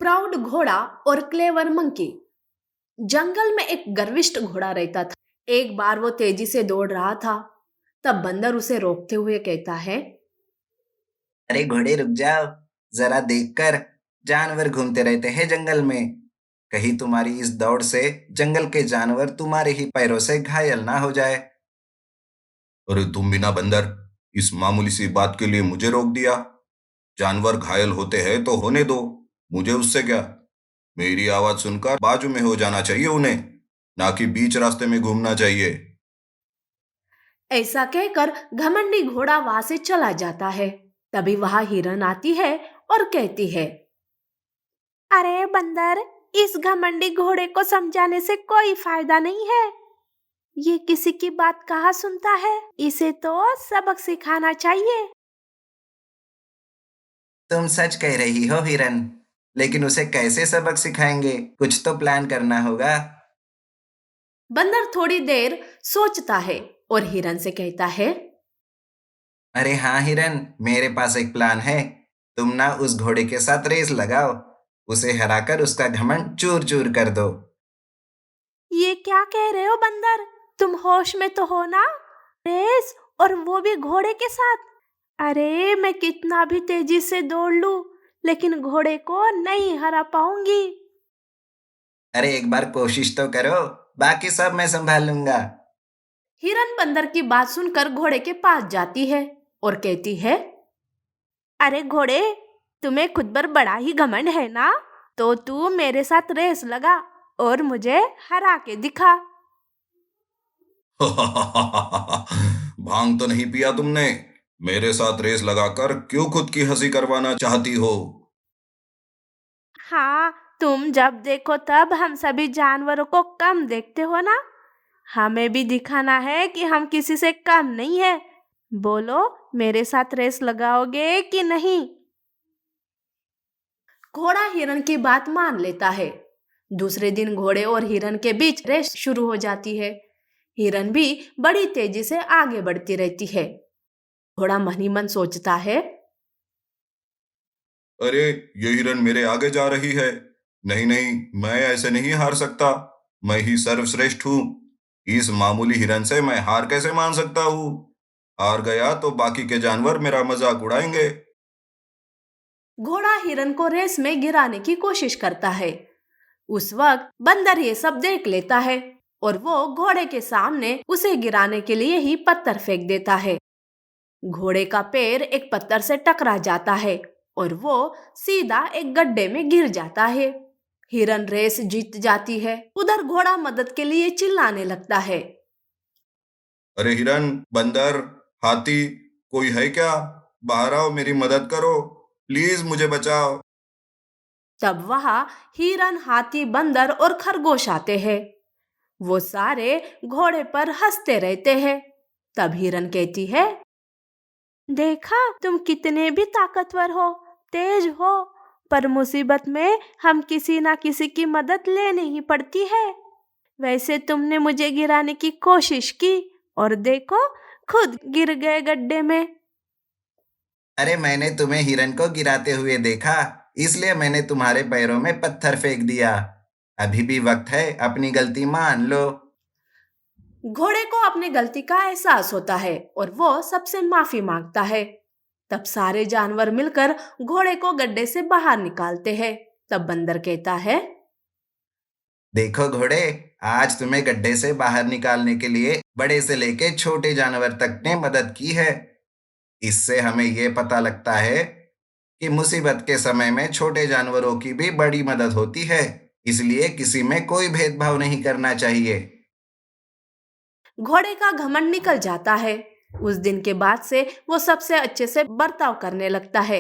Proud घोड़ा और clever monkey. जंगल में एक गर्विष्ठ घोड़ा रहता था। एक बार वो तेजी से दौड़ रहा था। तब बंदर उसे रोकते हुए कहता है, अरे घोड़े रुक जाओ, जरा देखकर। जानवर घूमते रहते हैं जंगल में। कहीं तुम्हारी इस दौड़ से जंगल के जानवर तुम्हारे ही पैरों से घायल ना हो जाए। अरे तुम बिना बंदर, इस मामूली सी बात के लिए मुझे रोक दिया। जानवर घायल होते हैं तो होने दो, मुझे उससे क्या। मेरी आवाज सुनकर बाजू में हो जाना चाहिए उन्हें, ना कि बीच रास्ते में घूमना चाहिए। ऐसा कहकर घमंडी घोड़ा वहां से चला जाता है। तभी वहां हिरन आती है और कहती है, अरे बंदर, इस घमंडी घोड़े को समझाने से कोई फायदा नहीं है। ये किसी की बात कहाँ सुनता है, इसे तो सबक सिखाना चाहिए। तुम सच कह रही हो हिरन, लेकिन उसे कैसे सबक सिखाएंगे? कुछ तो प्लान करना होगा। बंदर थोड़ी देर सोचता है और हिरन से कहता है, अरे हाँ हिरन, मेरे पास एक प्लान है। तुम ना उस घोड़े के साथ रेस लगाओ, उसे हराकर उसका घमंड चूर चूर कर दो। ये क्या कह रहे हो बंदर? तुम होश में तो हो ना? रेस, और वो भी घोड़े के साथ? अरे मैं कितना भी तेजी से दौड़ लूं, लेकिन घोड़े को नहीं हरा पाऊंगी। अरे एक बार कोशिश तो करो, बाकी सब मैं संभाल लूंगा। हिरन बंदर की बात सुनकर घोड़े के पास जाती है और कहती है, अरे घोड़े, तुम्हें खुद पर बड़ा ही घमंड है ना? तो तू मेरे साथ रेस लगा और मुझे हरा के दिखा। भांग तो नहीं पिया तुमने? मेरे साथ रेस लगाकर क्यों खुद की हंसी करवाना चाहती हो? हाँ, तुम जब देखो तब हम सभी जानवरों को कम देखते हो ना? हमें भी दिखाना है कि हम किसी से कम नहीं है। बोलो, मेरे साथ रेस लगाओगे कि नहीं? घोड़ा हिरन की बात मान लेता है। दूसरे दिन घोड़े और हिरन के बीच रेस शुरू हो जाती है। हिरन भी बड़ी तेजी से आगे बढ़ती रहती है। घोड़ा मन ही मन सोचता है, अरे ये हिरन मेरे आगे जा रही है। नहीं नहीं, मैं ऐसे नहीं हार सकता। मैं ही सर्वश्रेष्ठ हूँ। इस मामूली हिरन से मैं हार कैसे मान सकता हूँ? हार गया तो बाकी के जानवर मेरा मजाक उड़ाएंगे। घोड़ा हिरन को रेस में गिराने की कोशिश करता है। उस वक्त बंदर ये सब देख लेता है और वो घोड़े के सामने उसे गिराने के लिए ही पत्थर फेंक देता है। घोड़े का पैर एक पत्थर से टकरा जाता है और वो सीधा एक गड्ढे में गिर जाता है। हिरन रेस जीत जाती है। उधर घोड़ा मदद के लिए चिल्लाने लगता है, अरे हिरन, बंदर, हाथी, कोई है क्या? बाहर आओ, मेरी मदद करो। प्लीज मुझे बचाओ। तब वहां हिरन, हाथी, बंदर और खरगोश आते हैं। वो सारे घोड़े पर हंसते रहते हैं। तब हिरन कहती है, देखा, तुम कितने भी ताकतवर हो, तेज हो, पर मुसीबत में हम किसी ना किसी की मदद लेनी ही पड़ती है। वैसे तुमने मुझे गिराने की कोशिश की और देखो, खुद गिर गए गड्ढे में। अरे मैंने तुम्हें हिरन को गिराते हुए देखा, इसलिए मैंने तुम्हारे पैरों में पत्थर फेंक दिया। अभी भी वक्त है, अपनी गलती मान लो। घोड़े को अपनी गलती का एहसास होता है और वो सबसे माफी मांगता है। तब सारे जानवर मिलकर घोड़े को गड्ढे से बाहर निकालते हैं। तब बंदर कहता है, देखो घोड़े, आज तुम्हें गड्ढे से बाहर निकालने के लिए बड़े से लेके छोटे जानवर तक ने मदद की है। इससे हमें ये पता लगता है कि मुसीबत के समय में छोटे जानवरों की भी बड़ी मदद होती है। इसलिए किसी में कोई भेदभाव नहीं करना चाहिए। घोड़े का घमंड निकल जाता है। उस दिन के बाद से वो सबसे अच्छे से बर्ताव करने लगता है।